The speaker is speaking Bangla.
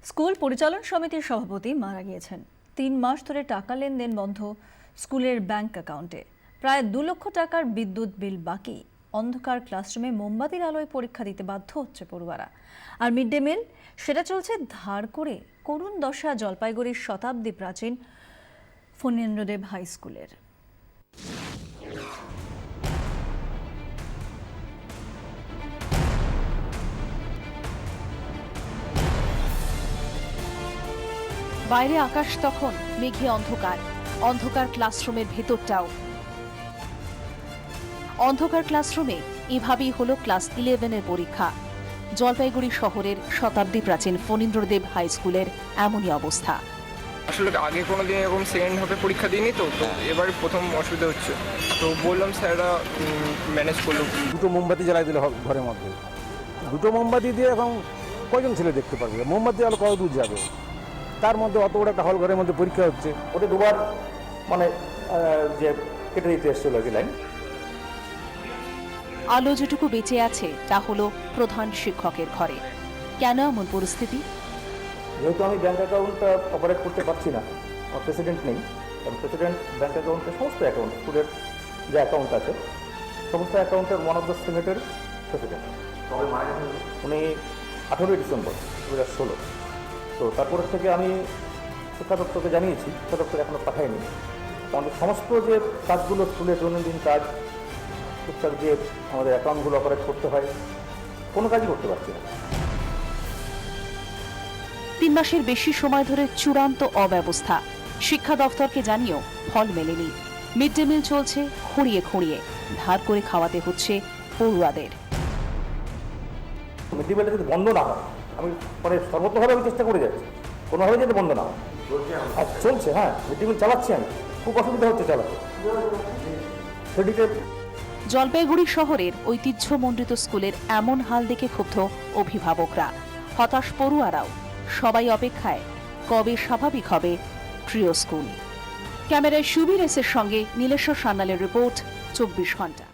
স্কুল পরিচালন সমিতির সভাপতি মারা গিয়েছেন। ৩ মাস ধরে টাকা লেনদেন বন্ধ স্কুলের ব্যাংক অ্যাকাউন্টে। প্রায় ২ লক্ষ টাকার বিদ্যুৎ বিল বাকি। অন্ধকার ক্লাসরুমে মোমবাতির আলোয় পরীক্ষা দিতে বাধ্য হচ্ছে পড়ুয়ারা। আর মিড ডে মিল সেটা চলছে ধার করে। করুণ দশা জলপাইগুড়ির শতাব্দী প্রাচীন ফণীন্দ্রদেব হাই স্কুলের। বাইরে আকাশ তখন মেঘে অন্ধকার, অন্ধকার ক্লাসরুমের ভেতরটাও অন্ধকার। ক্লাসরুমে এভাবেই হলো ক্লাস 11-এর পরীক্ষা। জলপাইগুড়ি শহরের শতাব্দী প্রাচীন ফণীন্দ্রদেব হাই স্কুলের এমনই অবস্থা। আসলে আগে কোনোদিন এরকম সেকেন্ড হাফে পরীক্ষা দিইনি, তো এবার প্রথম অসুবিধা হচ্ছে। তো বললাম স্যাররা ম্যানেজ করলো। দুটো মোমবাতি জ্বালাই দিল ঘরের মধ্যে। দুটো মোমবাতি দিয়ে এখন কয়জন ছেলে দেখতে পারবে? মোমবাতি আলো কত দূর যাবে? তার মধ্যে অত বড় একটা হল ঘরের মধ্যে পরীক্ষা হচ্ছে। ওটা দুবার যে কেটে দিতে এসেছিল আর কি লাইন। আলো যেটুকু বেঁচে আছে তা হলো প্রধান শিক্ষকের ঘরে। কেন এমন পরিস্থিতি? যেহেতু আমি ব্যাংক অ্যাকাউন্টটা অপারেট করতে পারছি না, আমার প্রেসিডেন্ট নেই, কারণ প্রেসিডেন্ট ব্যাংক অ্যাকাউন্টের সমস্ত অ্যাকাউন্ট, স্কুলের যে অ্যাকাউন্ট আছে সমস্ত অ্যাকাউন্টের one of the signatory president. উনি 18ই ডিসেম্বর 2016। তো তারপরের থেকে আমি শিক্ষা দপ্তরকে জানিয়েছি, শিক্ষা দপ্তর এখনও পাঠায়নি। আমাদের সমস্ত যে কাজগুলো স্কুলের দৈনন্দিন কাজ, টুকটাক যে আমাদের অ্যাকাউন্টগুলো অপারেট করতে হয়, কোনো কাজই করতে পারছি না। 3 মাসের বেশি সময় ধরে চূড়ান্ত অব্যবস্থা। শিক্ষা দফতরকে জানিয়েও ফল মেলেনি। মিড ডে মিল চলছে খুঁড়িয়ে খুঁড়িয়ে, ধার করে খাওয়াতে হচ্ছে পড়ুয়াদের। মিড ডে মিলটা যদি বন্ধ না হয়, আমি পরে সর্বতভাবে আমি চেষ্টা করে যাচ্ছি, কোনোভাবে যাতে বন্ধ না হয়। আর চলছে, হ্যাঁ, মিড ডে মিল চালাচ্ছি আমি, খুব অসুবিধা হচ্ছে চালাতে। সেদিকে জলপাইগুড়ি শহরের ঐতিহ্যমণ্ডিত স্কুলের এমন হাল দেখে ক্ষুব্ধ অভিভাবকরা, হতাশ পড়ুয়ারাও। সবাই অপেক্ষায় কবে স্বাভাবিক হবে প্রিয় স্কুল। ক্যামেরায় সুবীর এসের সঙ্গে নীলেশ্বর সান্যালের রিপোর্ট, 24 ঘন্টা।